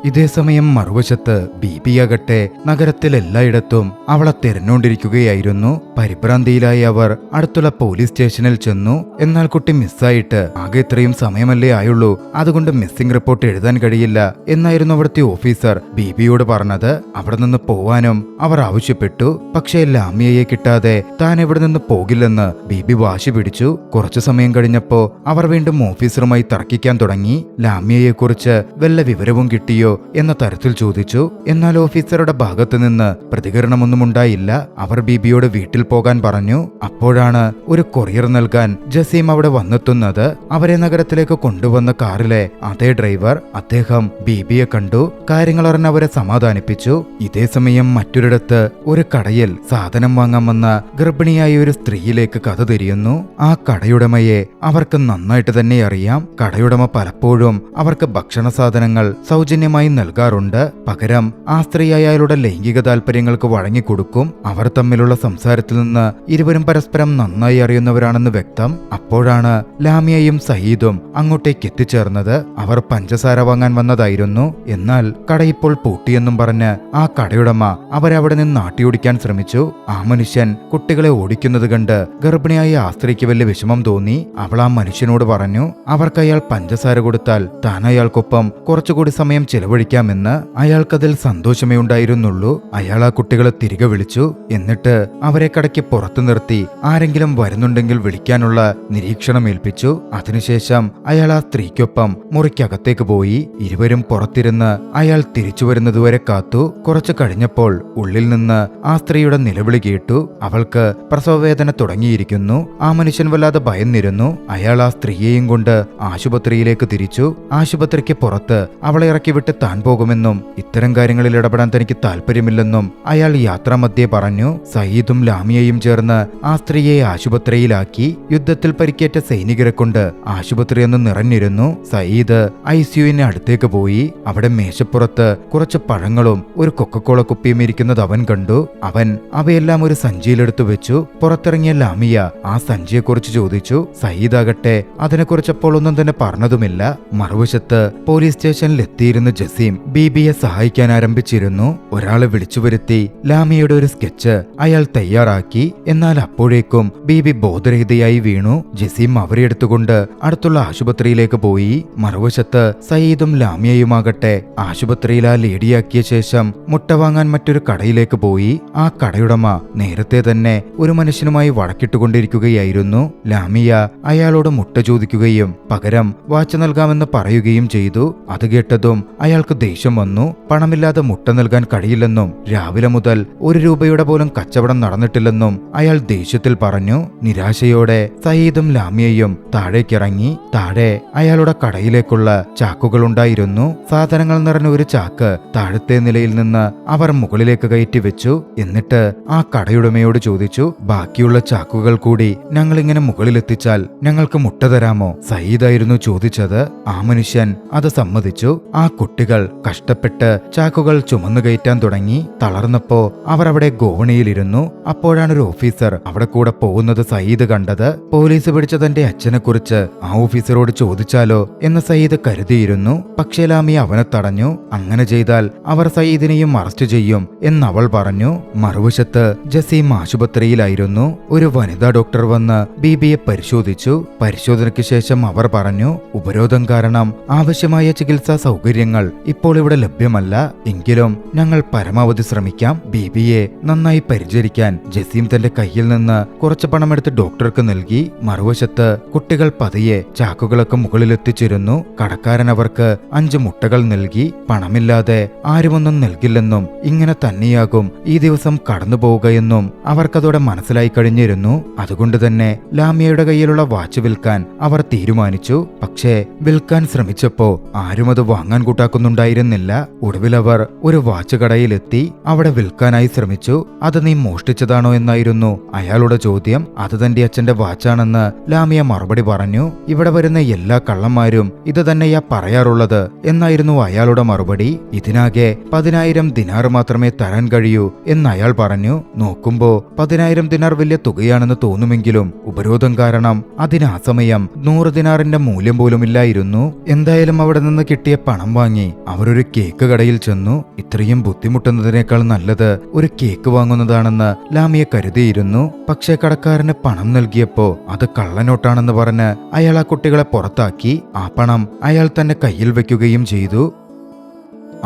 ഇതേസമയം മറുവശത്ത് ബീബിയാകട്ടെ നഗരത്തിൽ എല്ലായിടത്തും അവളെ തിരഞ്ഞുകൊണ്ടിരിക്കുകയായിരുന്നു. പരിഭ്രാന്തിയിലായി അവർ അടുത്തുള്ള പോലീസ് സ്റ്റേഷനിൽ ചെന്നു. എന്നാൽ കുട്ടി മിസ്സായിട്ട് ആകെ ഇത്രയും സമയമല്ലേ ആയുള്ളൂ, അതുകൊണ്ട് മിസ്സിംഗ് റിപ്പോർട്ട് എഴുതാൻ കഴിയില്ല എന്നായിരുന്നു അവിടുത്തെ ഓഫീസർ ബീബിയോട് പറഞ്ഞത്. അവിടെ നിന്ന് പോവാനും അവർ ആവശ്യപ്പെട്ടു. പക്ഷേ ലാമിയയെ കിട്ടാതെ താൻ ഇവിടെ നിന്ന് പോകില്ലെന്ന് ബീബി വാശി പിടിച്ചു. കുറച്ചു സമയം കഴിഞ്ഞപ്പോ അവർ വീണ്ടും ഓഫീസറുമായി തർക്കിക്കാൻ തുടങ്ങി. ലാമിയയെക്കുറിച്ച് വല്ല വിവരവും കിട്ടിയോ എന്ന തരത്തിൽ ചോദിച്ചു. എന്നാൽ ഓഫീസറുടെ ഭാഗത്തു നിന്ന് പ്രതികരണമൊന്നും ഉണ്ടായില്ല. അവർ ബീബിയോട് വീട്ടിൽ പോകാൻ പറഞ്ഞു. അപ്പോഴാണ് ഒരു കൊറിയർ നൽകാൻ ജസീം അവിടെ വന്നെത്തുന്നത്. അവരെ നഗരത്തിലേക്ക് കൊണ്ടുവന്ന കാറിലെ അതേ ഡ്രൈവർ. അദ്ദേഹം ബീബിയെ കണ്ടു. കാര്യങ്ങൾ അറിഞ്ഞ് അവരെ സമാധാനിപ്പിച്ചു. ഇതേസമയം മറ്റൊരിടത്ത് ഒരു കടയിൽ സാധനം വാങ്ങാൻ വന്ന ഗർഭിണിയായ ഒരു സ്ത്രീയിലേക്ക് കഥ തിരിയുന്നു. ആ കടയുടമയെ അവർക്ക് നന്നായിട്ട് തന്നെ അറിയാം. കടയുടമ പലപ്പോഴും അവർക്ക് ഭക്ഷണ സാധനങ്ങൾ സൗജന്യമായി നൽകാറുണ്ട്. പകരം ആ സ്ത്രീ അയാളുടെ ലൈംഗിക താല്പര്യങ്ങൾക്ക് വഴങ്ങിക്കൊടുക്കും. അവർ തമ്മിലുള്ള സംസാരത്തിൽ നിന്ന് ഇരുവരും പരസ്പരം നന്നായി അറിയുന്നവരാണെന്ന് വ്യക്തം. അപ്പോഴാണ് ലാമിയയും സയീദും അങ്ങോട്ടേക്ക് എത്തിച്ചേർന്നത്. അവർ പഞ്ചസാര വാങ്ങാൻ വന്നതായിരുന്നു. എന്നാൽ കട ഇപ്പോൾ പൂട്ടിയെന്നും പറഞ്ഞ് ആ കടയുടമ അവരവിടെ നിന്ന് നാട്ടിയോടിക്കാൻ ശ്രമിച്ചു. ആ മനുഷ്യൻ കുട്ടികളെ ഓടിക്കുന്നത് കണ്ട് ഗർഭിണിയായ ആ സ്ത്രീക്ക് വലിയ വിഷമം തോന്നി. അവൾ ആ മനുഷ്യനോട് പറഞ്ഞു അവർക്ക് അയാൾ പഞ്ചസാര കൊടുത്താൽ താൻ അയാൾക്കൊപ്പം കുറച്ചുകൂടി സമയം ചെലവഴിക്കാമെന്ന്. അയാൾക്കതിൽ സന്തോഷമേ ഉണ്ടായിരുന്നുള്ളൂ. അയാൾ ആ കുട്ടികളെ തിരികെ വിളിച്ചു. എന്നിട്ട് അവരെ കടയ്ക്ക് പുറത്തു നിർത്തി ആരെങ്കിലും വരുന്നുണ്ടെങ്കിൽ വിളിക്കാനുള്ള നിരീക്ഷണം ഏൽപ്പിച്ചു. അതിനുശേഷം അയാൾ ആ സ്ത്രീക്കൊപ്പം മുറിക്കകത്തേക്ക് പോയി. ഇരുവരും പുറത്തിരുന്ന് അയാൾ തിരിച്ചു വരുന്നതുവരെ കാത്തു. കുറച്ചു കഴിഞ്ഞപ്പോൾ ഉള്ളിൽ നിന്ന് ആ സ്ത്രീയുടെ നിലവിളി കേട്ടു. അവൾക്ക് പ്രസവവേദന തുടങ്ങിയിരിക്കുന്നു. ആ മനുഷ്യൻ വല്ലാതെ ഭയന്നിരുന്നു. അയാൾ ആ സ്ത്രീയെയും കൊണ്ട് ആശുപത്രിയിലേക്ക് തിരിച്ചു. ആശുപത്രിക്ക് പുറത്ത് അവളെ ഇറക്കി വിട്ട് താൻ പോകുമെന്നും ഇത്തരം കാര്യങ്ങളിൽ ഇടപെടാൻ തനിക്ക് താല്പര്യമില്ലെന്നും അയാൾ യാത്രാമധ്യേ പറഞ്ഞു. സയീദും ലാമിയയും ചേർന്ന് ആ സ്ത്രീയെ ആശുപത്രിയിലാക്കി. യുദ്ധത്തിൽ പരിക്കേറ്റ സൈനികരെ കൊണ്ട് ആശുപത്രി എന്ന് നിറഞ്ഞിരുന്നു. സയീദ് ICUവിന് അടുത്തേക്ക് പോയി. അവിടെ മേശപ്പുറത്ത് കുറച്ച് പഴങ്ങളും ഒരു കൊക്കക്കോള കുപ്പിയും ഇരിക്കുന്നത് അവൻ കണ്ടു. അവൻ അവയെല്ലാം ഒരു സഞ്ചിയിലെടുത്തു വെച്ചു. പുറത്തിറങ്ങിയ ലാമിയ ആ സഞ്ചിയെക്കുറിച്ച് ചോദിച്ചു. സയീദാകട്ടെ അതിനെക്കുറിച്ചപ്പോൾ ഒന്നും തന്നെ പറഞ്ഞതുമില്ല. മറുവശത്ത് പോലീസ് സ്റ്റേഷനിൽ എത്തിയിരുന്ന ജസീം ബീബിയെ സഹായിക്കാൻ ആരംഭിച്ചിരുന്നു. ഒരാളെ വിളിച്ചു വരുത്തി ലാമിയയുടെ ഒരു സ്കെച്ച് അയാൾ തയ്യാറാക്കി. എന്നാൽ അപ്പോഴേക്കും ബീബി ബോധരഹിതയായി വീണു. ജസീം അവരെ എടുത്തുകൊണ്ട് അടുത്തുള്ള ആശുപത്രിയിലേക്ക് പോയി. മറുവശത്ത് സയീദും ലാമിയയുമാകട്ടെ ആശുപത്രിയിൽ ആ ലേഡിയാക്കിയ ശേഷം മുട്ട വാങ്ങാൻ മറ്റൊരു കടയിലേക്ക് പോയി. ആ കടയുടമ നേരത്തെ തന്നെ ഒരു മനുഷ്യനുമായി വഴക്കിട്ടുകൊണ്ടിരിക്കുകയായിരുന്നു. ലാമിയ അയാളോട് മുട്ട ചോദിക്കുകയും പകരം വാച്ച് നൽകാമെന്ന് പറയുകയും ചെയ്തു. അത് കേട്ടതും അയാൾക്ക് ദേഷ്യം വന്നു. പണമില്ലാതെ മുട്ട നൽകാൻ കഴിയില്ലെന്നും രാവിലെ മുതൽ 1 രൂപയുടെ പോലും കച്ചവടം നടന്നിട്ടില്ലെന്നും അയാൾ ദേഷ്യത്തിൽ പറഞ്ഞു. നിരാശയോടെ സയീദും ലാമിയയും താഴേക്കിറങ്ങി. താഴെ അയാളുടെ കടയിലേക്കുള്ള ചാക്കുകൾ ഉണ്ടായിരുന്നു. സാധനങ്ങൾ നിറഞ്ഞ ഒരു ചാക്ക് താഴത്തെ നിലയിൽ നിന്ന് അവർ മുകളിലേക്ക് കയറ്റി വെച്ചു. എന്നിട്ട് ആ കടയുടമയോട് ചോദിച്ചു, ബാക്കിയുള്ള ചാക്കുകൾ കൂടി ഞങ്ങൾ ഇങ്ങനെ മുകളിലെത്തിച്ചാൽ ഞങ്ങൾക്ക് മുട്ട തരാമോ? സയീദായിരുന്നു ചോദിച്ചത്. ആ മനുഷ്യൻ അത് സമ്മതിച്ചു. ആ കുട്ടികൾ കഷ്ടപ്പെട്ട് ചാക്കുകൾ ചുമന്നു കയറ്റാൻ തുടങ്ങി. തളർന്നപ്പോ അവർ അവിടെ ഗോവണിയിലിരുന്നു. അപ്പോഴാണ് ഒരു ഓഫീസർ അവിടെ കൂടെ പോകുന്നത് സയീദ് കണ്ടത്. പോലീസ് പിടിച്ച തന്റെ അച്ഛനെ കുറിച്ച് ആ ഓഫീസറോട് ചോദിച്ചാലോ എന്ന് സയീദ് കരുതിയിരുന്നു. പക്ഷേ ലാമിയ അവനെ തടഞ്ഞു. അങ്ങനെ ചെയ്താൽ അവർ സയീദിനെയും അറസ്റ്റ് ചെയ്യും എന്നവൾ പറഞ്ഞു. മറുവശത്ത് ജസീം ആശുപത്രിയിലായിരുന്നു. ഒരു വനിതാ ഡോക്ടർ വന്ന് ബീബിയെ പരിശോധിച്ചു. പരിശോധനയ്ക്ക് ശേഷം അവർ പറഞ്ഞു, ഉപരോധം കാരണം ആവശ്യമായ ചികിത്സാ സൗകര്യങ്ങൾ ഇപ്പോൾ ഇവിടെ ലഭ്യമല്ല. എങ്കിലും ഞങ്ങൾ പരമാവധി ശ്രമിക്കാം. ബീബിയെ നന്നായി പരിചരിക്കാൻ ജസീം തന്റെ കയ്യിൽ നിന്ന് കുറച്ച് പണമെടുത്ത് ഡോക്ടർക്ക് നൽകി. മറുവശത്ത് കുട്ടികൾ പതിയെ ചാക്കുകളൊക്കെ മുകളിലെത്തിച്ചിരുന്നു. കടക്കാരൻ അവർക്ക് 5 മുട്ടകൾ നൽകി. പണമില്ലാതെ ആരുമൊന്നും നൽകില്ലെന്നും ഇങ്ങനെ തന്നെയാകും ഈ ദിവസം കടന്നു പോവുകയെന്നും അവർക്കതോടെ മനസ്സിലായി കഴിഞ്ഞിരുന്നു. അതുകൊണ്ട് തന്നെ ലാമിയയുടെ കയ്യിലുള്ള വാച്ച് വിൽക്കാൻ അവർ തീരുമാനിച്ചു. പക്ഷേ വിൽക്കാൻ ശ്രമിച്ചപ്പോ ആരും അത് വാങ്ങാൻ കൂട്ടാക്കുന്നുണ്ടായിരുന്നില്ല. ഒടുവിൽ അവർ ഒരു വാച്ച് കടയിലെത്തി. അവിടെ വിൽക്കാനായി ശ്രമിച്ചു. അത് നീ മോഷ്ടിച്ചതാണോ എന്നായിരുന്നു അയാളുടെ ചോദ്യം. അത് തന്റെ അച്ഛന്റെ വാച്ചാണെന്ന് ലാമിയ മറുപടി പറഞ്ഞു. ഇവിടെ വരുന്ന എല്ലാ കള്ളന്മാരും ഇത് തന്നെയാ പറയാറുള്ളത് എന്നായിരുന്നു അയാളുടെ മറുപടി. ഇതിനാകെ 10,000 ദിനാർ മാത്രമേ തരാൻ കഴിയൂ എന്ന് അയാൾ പറഞ്ഞു. നോക്കുമ്പോ 10,000 ദിനാർ വലിയ തുകയാണെന്ന് തോന്നുമെങ്കിലും ഉപരോധം കാരണം അതിന് ആ സമയം 100 ദിനാറിന്റെ മൂല്യം പോലുമില്ലായിരുന്നു. എന്തായാലും അവിടെ നിന്ന് കിട്ടിയ പണം വാങ്ങി അവരൊരു കേക്ക് കടയിൽ ചെന്നു. ഇത്രയും ബുദ്ധിമുട്ടുന്നതിനേക്കാൾ നല്ലത് ഒരു കേക്ക് വാങ്ങുന്നതാണെന്ന് ലാമിയ കരുതിയിരുന്നു. പക്ഷേ കടക്കാരന് പണം നൽകിയപ്പോ അത് കള്ളനോട്ടാണെന്ന് പറഞ്ഞ് അയാൾ ആ കുട്ടികളെ പുറത്താക്കി. ആ പണം അയാൾ തന്നെ കയ്യിൽ വെക്കുകയും ചെയ്തു.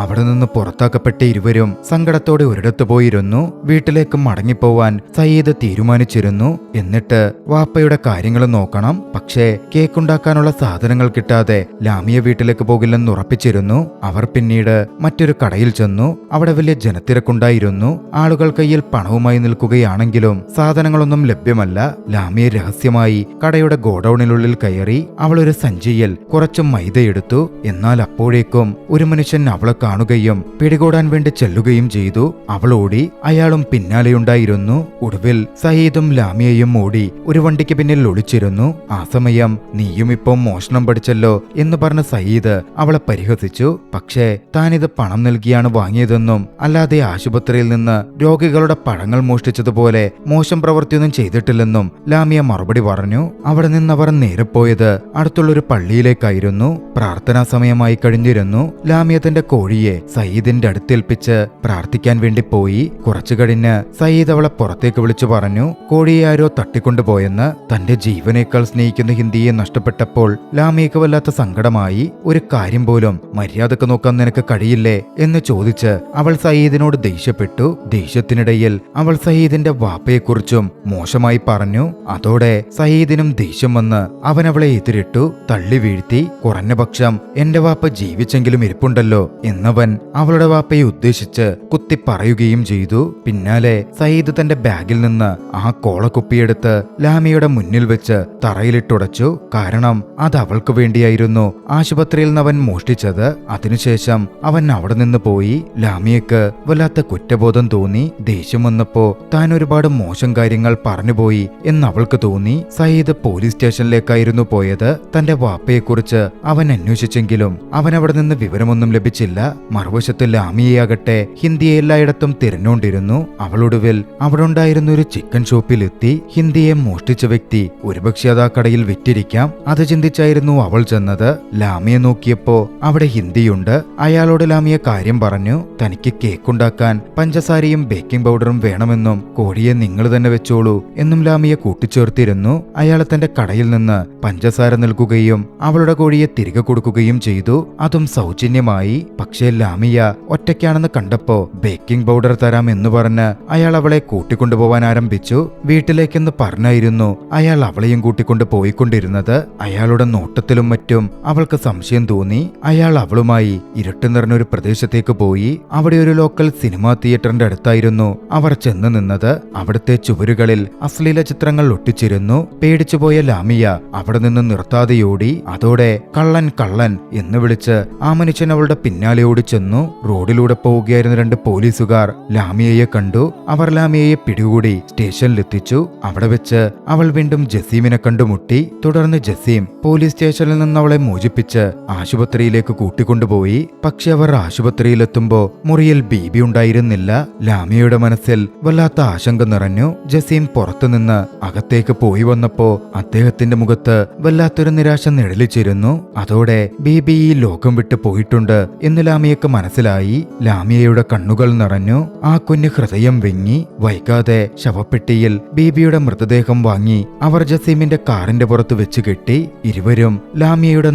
അവിടെ നിന്ന് പുറത്താക്കപ്പെട്ട ഇരുവരും സങ്കടത്തോടെ ഒരിടത്ത് പോയിരുന്നു. വീട്ടിലേക്ക് മടങ്ങിപ്പോവാൻ സയ്യിദ് തീരുമാനിച്ചിരുന്നു. എന്നിട്ട് വാപ്പയുടെ കാര്യങ്ങൾ നോക്കണം. പക്ഷേ കേക്കുണ്ടാക്കാനുള്ള സാധനങ്ങൾ കിട്ടാതെ ലാമിയ വീട്ടിലേക്ക് പോകില്ലെന്ന് ഉറപ്പിച്ചിരുന്നു. അവർ പിന്നീട് മറ്റൊരു കടയിൽ ചെന്നു. അവിടെ വലിയ ജനത്തിരക്കുണ്ടായിരുന്നു. ആളുകൾ കയ്യിൽ പണവുമായി നിൽക്കുകയാണെങ്കിലും സാധനങ്ങളൊന്നും ലഭ്യമല്ല. ലാമിയ രഹസ്യമായി കടയുടെ ഗോഡൌണിനുള്ളിൽ കയറി. അവൾ ഒരു സഞ്ചിയിൽ കുറച്ച് മൈദയെടുത്തു. എന്നാൽ അപ്പോഴേക്കും ഒരു മനുഷ്യൻ അവളെ കാണുകയും പിടികൂടാൻ വേണ്ടി ചെല്ലുകയും ചെയ്തു. അവൾ ഓടി. അയാളും പിന്നാലെയുണ്ടായിരുന്നു. ഒടുവിൽ സയ്യിദും ലാമിയയും ഓടി ഒരു വണ്ടിക്ക് പിന്നിൽ ഒളിച്ചിരുന്നു. ആ സമയം നീയും ഇപ്പം മോഷണം പഠിച്ചല്ലോ എന്ന് പറഞ്ഞ സയ്യിദ് അവളെ പരിഹസിച്ചു. പക്ഷേ താനിത് പണം നൽകിയാണ് വാങ്ങിയതെന്നും അല്ലാതെ ആശുപത്രിയിൽ നിന്ന് രോഗികളുടെ പഴങ്ങൾ മോഷ്ടിച്ചതുപോലെ മോശം പ്രവൃത്തിയൊന്നും ചെയ്തിട്ടില്ലെന്നും ലാമിയ മറുപടി പറഞ്ഞു. അവിടെ നിന്നവർ നേരെ പോയത് അടുത്തുള്ളൊരു പള്ളിയിലേക്കായിരുന്നു. പ്രാർത്ഥനാ സമയമായി കഴിഞ്ഞിരുന്നു. ലാമിയ തന്റെ കോഴിയെ സയ്യിദിന്റെ അടുത്തേൽപ്പിച്ച് പ്രാർത്ഥിക്കാൻ വേണ്ടി പോയി. കുറച്ചു കഴിഞ്ഞ് സയ്യിദ് അവളെ പുറത്തേക്ക് വിളിച്ചു പറഞ്ഞു കോഴിയെ ആരോ തട്ടിക്കൊണ്ടുപോയെന്ന്. തന്റെ ജീവനേക്കാൾ സ്നേഹിക്കുന്ന ഹിന്ദിയെ നഷ്ടപ്പെട്ടപ്പോൾ ലാമിയക്ക് വല്ലാത്ത സങ്കടമായി. ഒരു കാര്യം പോലും മര്യാദക്ക് നോക്കാൻ നിനക്ക് കഴിയില്ലേ എന്ന് ചോദിച്ച് അവൾ സയ്യിദിനോട് ദേഷ്യപ്പെട്ടു. ദേഷ്യത്തിനിടയിൽ അവൾ സയ്യിദിന്റെ വാപ്പയെക്കുറിച്ചും മോശമായി പറഞ്ഞു. അതോടെ സയ്യിദിനും ദേഷ്യം വന്ന് അവൻ അവളെ എതിരിട്ടു, തള്ളി വീഴ്ത്തി. കുറഞ്ഞപക്ഷം എന്റെ വാപ്പ ജീവിച്ചെങ്കിലും ഇരിപ്പുണ്ടല്ലോ എന്നവൻ അവളുടെ വാപ്പയെ ഉദ്ദേശിച്ച് കുത്തി പറയുകയും ചെയ്തു. പിന്നാലെ സയ്യിദ് തന്റെ ബാഗിൽ നിന്ന് ആ കോളക്കുപ്പിയെടുത്ത് ലാമിയയുടെ മുന്നിൽ വെച്ച് തറയിലിട്ടുടച്ചു. കാരണം അത് അവൾക്ക് വേണ്ടിയായിരുന്നു ആശുപത്രിയിൽ നിന്ന് അവൻ മോഷ്ടിച്ചത്. അതിനുശേഷം അവൻ അവിടെ നിന്ന് പോയി. ലാമിയക്ക് വല്ലാത്ത കുറ്റബോധം തോന്നി. ദേഷ്യം വന്നപ്പോ താൻ ഒരുപാട് മോശം കാര്യങ്ങൾ പറഞ്ഞുപോയി എന്ന് അവൾക്ക് തോന്നി. സയ്യിദ് പോലീസ് സ്റ്റേഷനിലേക്കായിരുന്നു പോയത്. തന്റെ വാപ്പയെക്കുറിച്ച് അവൻ അന്വേഷിച്ചെങ്കിലും അവൻ അവിടെ നിന്ന് വിവരമൊന്നും ലഭിച്ചില്ല. മറുവശത്ത് ലാമിയയാകട്ടെ ഹിന്ദിയെ എല്ലായിടത്തും തിരഞ്ഞുകൊണ്ടിരുന്നു. അവളൊടുവിൽ അവിടെ ഉണ്ടായിരുന്ന ഒരു ചിക്കൻ ഷോപ്പിലെത്തി. ഹിന്ദിയെ മോഷ്ടിച്ച വ്യക്തി ഒരുപക്ഷെ അത് ആ കടയിൽ വിറ്റിരിക്കാം. അത് ചിന്തിച്ചായിരുന്നു അവൾ ചെന്നത്. ലാമിയെ നോക്കിയപ്പോ അവിടെ ഹിന്ദിയുണ്ട്. അയാളോട് ലാമിയ കാര്യം പറഞ്ഞു. തനിക്ക് കേക്കുണ്ടാക്കാൻ പഞ്ചസാരയും ബേക്കിംഗ് പൗഡറും വേണമെന്നും കോഴിയെ നിങ്ങൾ തന്നെ വെച്ചോളൂ എന്നും ലാമിയ കൂട്ടിച്ചേർത്തിരുന്നു. അയാൾ തന്റെ കടയിൽ നിന്ന് പഞ്ചസാര നൽകുകയും അവളുടെ കോഴിയെ തിരികെ കൊടുക്കുകയും ചെയ്തു, അതും സൗജന്യമായി. പക്ഷേ ലാമിയ ഒറ്റയ്ക്കാണെന്ന് കണ്ടപ്പോ ബേക്കിംഗ് പൗഡർ തരാം എന്ന് പറഞ്ഞ് അയാൾ അവളെ കൂട്ടിക്കൊണ്ടുപോവാൻ ആരംഭിച്ചു. വീട്ടിലേക്കെന്ന് പറഞ്ഞായിരുന്നു അയാൾ അവളെയും കൂട്ടിക്കൊണ്ടു പോയിക്കൊണ്ടിരുന്നത്. അയാളുടെ നോട്ടത്തിലും മറ്റും അവൾക്ക് സംശയം തോന്നി. അയാൾ അവളുമായി ഇരുട്ട് നിറഞ്ഞൊരു പ്രദേശത്തേക്ക് പോയി. അവിടെ ഒരു ലോക്കൽ സിനിമാ തിയേറ്ററിന്റെ അടുത്തായിരുന്നു അവർ ചെന്ന് നിന്നത്. അവിടുത്തെ ചുവരുകളിൽ അശ്ലീല ചിത്രങ്ങൾ ഒട്ടിച്ചിരുന്നു. പേടിച്ചുപോയ ലാമിയ അവിടെ നിന്ന് നിർത്താതെയോടി. അതോടെ കള്ളൻ കള്ളൻ എന്ന് വിളിച്ച് ആ മനുഷ്യൻ അവളുടെ പിന്നാലെ ഓടിച്ചെന്നു. റോഡിലൂടെ പോവുകയായിരുന്ന 2 പോലീസുകാർ ലാമിയയെ കണ്ടു. അവർ ലാമിയയെ പിടികൂടി സ്റ്റേഷനിലെത്തിച്ചു. അവിടെ വെച്ച് അവൾ വീണ്ടും ജസീമിനെ കണ്ടുമുട്ടി. തുടർന്ന് ജസീം പോലീസ് സ്റ്റേഷനിൽ നിന്ന് അവളെ മോചിപ്പിച്ച് ആശുപത്രിയിലേക്ക് കൂട്ടിക്കൊണ്ടുപോയി. പക്ഷെ അവർ ആശുപത്രിയിലെത്തുമ്പോ മുറിയിൽ ബീബി ഉണ്ടായിരുന്നില്ല. ലാമിയയുടെ മനസ്സിൽ വല്ലാത്ത ആശങ്ക നിറഞ്ഞു. ജസീം പുറത്തുനിന്ന് അകത്തേക്ക് പോയി വന്നപ്പോ അദ്ദേഹത്തിന്റെ മുഖത്ത് വല്ലാത്തൊരു നിരാശ നിഴലിച്ചിരുന്നു. അതോടെ ബീബി ഈ ലോകം വിട്ടു പോയിട്ടുണ്ട് എന്ന് ലാമിയക്ക് മനസ്സിലായി. ലാമിയയുടെ കണ്ണുകൾ നിറഞ്ഞു. ആ കുഞ്ഞ് ഹൃദയം വെങ്ങി. വൈകാതെ ശവപ്പെട്ടിയിൽ ബീബിയുടെ മൃതദേഹം വാങ്ങി അവർ ജസീമിന്റെ കാറിന്റെ പുറത്ത് വെച്ച് കെട്ടി. ഇരുവരും ലാമിയയുടെ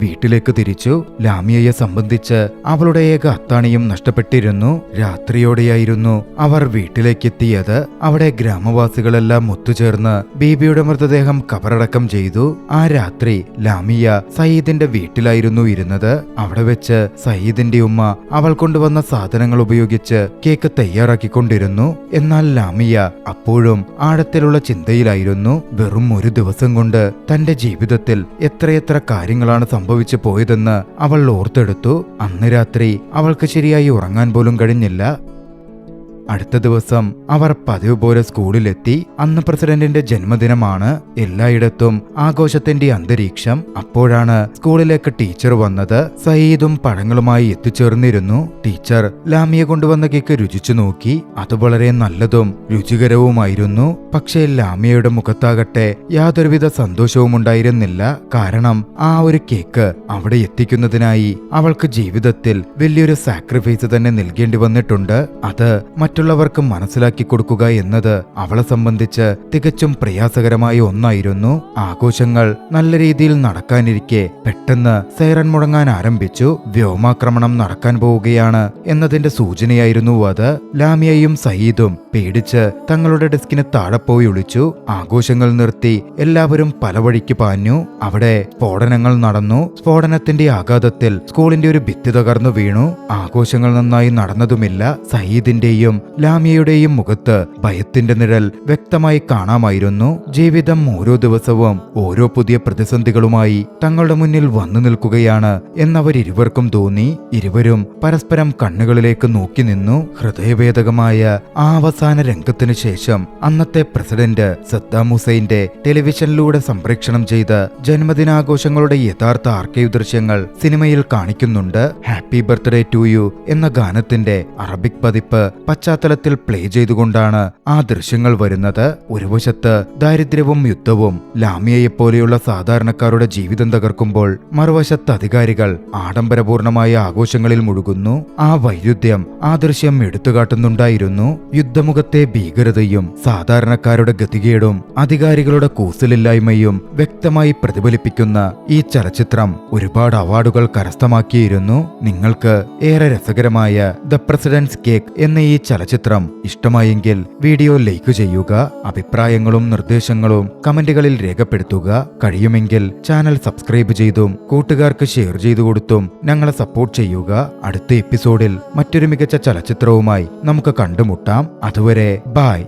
വീട്ടിലേക്ക് തിരിച്ചു. ലാമിയയെ സംബന്ധിച്ച് അവളുടെ ഏക അത്താണിയും നഷ്ടപ്പെട്ടിരുന്നു. രാത്രിയോടെയായിരുന്നു അവർ വീട്ടിലേക്കെത്തിയത്. അവിടെ ഗ്രാമവാസികളെല്ലാം ഒത്തുചേർന്ന് ബീബിയുടെ മൃതദേഹം കബറടക്കം ചെയ്തു. ആ രാത്രി ലാമിയ സയ്യിദിന്റെ വീട്ടിലായിരുന്നു ഇരുന്നത്. അവിടെ വെച്ച് സയ്യിദിന്റെ ഉമ്മ അവൾ കൊണ്ടുവന്ന സാധനങ്ങൾ ഉപയോഗിച്ച് കേക്ക് തയ്യാറാക്കിക്കൊണ്ടിരുന്നു. എന്നാൽ ലാമിയ അപ്പോഴും ആഴത്തിലുള്ള ചിന്തയിലായിരുന്നു. വെറും ഒരു ദിവസം കൊണ്ട് തന്റെ ജീവിതത്തിൽ എത്രയെത്ര കാര്യങ്ങളാണ് സംഭവിച്ചു പോയതെന്ന് അവൾ ഓർത്തെടുത്തു. അന്ന് രാത്രി അവൾക്ക് ശരിയായി ഉറങ്ങാൻ പോലും കഴിഞ്ഞില്ല. അടുത്ത ദിവസം അവർ പതിവ് പോലെ സ്കൂളിലെത്തി. അന്ന് പ്രസിഡന്റിന്റെ ജന്മദിനമാണ്. എല്ലായിടത്തും ആഘോഷത്തിന്റെ അന്തരീക്ഷം. അപ്പോഴാണ് സ്കൂളിലേക്ക് ടീച്ചർ വന്നത്. സയ്യിദും പഴങ്ങളുമായി എത്തിച്ചേർന്നിരുന്നു. ടീച്ചർ ലാമിയെ കൊണ്ടുവന്ന കേക്ക് രുചിച്ചു നോക്കി. അത് വളരെ നല്ലതും രുചികരവുമായിരുന്നു. പക്ഷേ ലാമിയയുടെ മുഖത്താകട്ടെ യാതൊരുവിധ സന്തോഷവും ഉണ്ടായിരുന്നില്ല. കാരണം ആ ഒരു കേക്ക് അവിടെ എത്തിക്കുന്നതിനായി അവൾക്ക് ജീവിതത്തിൽ വലിയൊരു സാക്രിഫൈസ് തന്നെ നൽകേണ്ടി വന്നിട്ടുണ്ട്. അത് മറ്റുള്ളവർക്ക് മനസ്സിലാക്കി കൊടുക്കുക എന്നത് അവളെ സംബന്ധിച്ച് തികച്ചും പ്രയാസകരമായ ഒന്നായിരുന്നു. ആഘോഷങ്ങൾ നല്ല രീതിയിൽ നടക്കാനിരിക്കെ പെട്ടെന്ന് സൈറൻ മുഴങ്ങാൻ ആരംഭിച്ചു. വ്യോമാക്രമണം നടക്കാൻ പോവുകയാണ് എന്നതിന്റെ സൂചനയായിരുന്നു അത്. ലാമിയയും സയ്യിദും പേടിച്ച് തങ്ങളുടെ ഡെസ്കിന് താഴെ പോയി ഒളിച്ചു. ആഘോഷങ്ങൾ നിർത്തി എല്ലാവരും പല വഴിക്ക് പാഞ്ഞു. അവിടെ സ്ഫോടനങ്ങൾ നടന്നു. സ്ഫോടനത്തിന്റെ ആഘാതത്തിൽ സ്കൂളിന്റെ ഒരു ഭിത്തി തകർന്നു വീണു. ആഘോഷങ്ങൾ നന്നായി നടന്നതുമില്ല. സയ്യിദിന്റെയും ലാമിയയുടെയും മുഖത്ത് ഭയത്തിന്റെ നിഴൽ വ്യക്തമായി കാണാമായിരുന്നു. ജീവിതം ഓരോ ദിവസവും ഓരോ പുതിയ പ്രതിസന്ധികളുമായി തങ്ങളുടെ മുന്നിൽ വന്നു നിൽക്കുകയാണ് എന്നവരിരുവർക്കും തോന്നി. ഇരുവരും പരസ്പരം കണ്ണുകളിലേക്ക് നോക്കി നിന്നു. ഹൃദയഭേദകമായ ആ അവസാന രംഗത്തിനു ശേഷം അന്നത്തെ പ്രസിഡന്റ് സദ്ദാം ഹുസൈന്റെ ടെലിവിഷനിലൂടെ സംപ്രേഷണം ചെയ്ത ജന്മദിനാഘോഷങ്ങളുടെ യഥാർത്ഥ ആർക്കൈവ് ദൃശ്യങ്ങൾ സിനിമയിൽ കാണിക്കുന്നുണ്ട്. ഹാപ്പി ബർത്ത്ഡേ ടു യു എന്ന ഗാനത്തിന്റെ അറബിക് പതിപ്പ് പശ്ചാത്തലത്തിൽ പ്ലേ ചെയ്തുകൊണ്ടാണ് ആ ദൃശ്യങ്ങൾ വരുന്നത്. ഒരു വശത്ത് ദാരിദ്ര്യവും യുദ്ധവും ലാമിയയെപ്പോലെയുള്ള സാധാരണക്കാരുടെ ജീവിതം തകർക്കുമ്പോൾ മറുവശത്ത് അധികാരികൾ ആഡംബരപൂർണമായ ആഘോഷങ്ങളിൽ മുഴുകുന്നു. ആ വൈരുദ്ധ്യം ആ ദൃശ്യം എടുത്തുകാട്ടുന്നുണ്ടായിരുന്നു. യുദ്ധമുഖത്തെ ഭീകരതയും സാധാരണക്കാരുടെ ഗതികേടും അധികാരികളുടെ കൂസലില്ലായ്മയും വ്യക്തമായി പ്രതിഫലിപ്പിക്കുന്ന ഈ ചലച്ചിത്രം ഒരുപാട് അവാർഡുകൾ കരസ്ഥമാക്കിയിരുന്നു. നിങ്ങൾക്ക് ഏറെ രസകരമായ ദ പ്രസിഡന്റ്സ് കേക്ക് എന്ന ഈ ചലച്ചിത്രം ഇഷ്ടമായെങ്കിൽ വീഡിയോ ലൈക്ക് ചെയ്യുക. അഭിപ്രായങ്ങളും നിർദ്ദേശങ്ങളും കമന്റുകളിൽ രേഖപ്പെടുത്തുക. കഴിയുമെങ്കിൽ ചാനൽ സബ്സ്ക്രൈബ് ചെയ്തും കൂട്ടുകാർക്ക് ഷെയർ ചെയ്തു കൊടുത്തും ഞങ്ങളെ സപ്പോർട്ട് ചെയ്യുക. അടുത്ത എപ്പിസോഡിൽ മറ്റൊരു മികച്ച ചലച്ചിത്രവുമായി നമുക്ക് കണ്ടുമുട്ടാം. അതുവരെ ബൈ.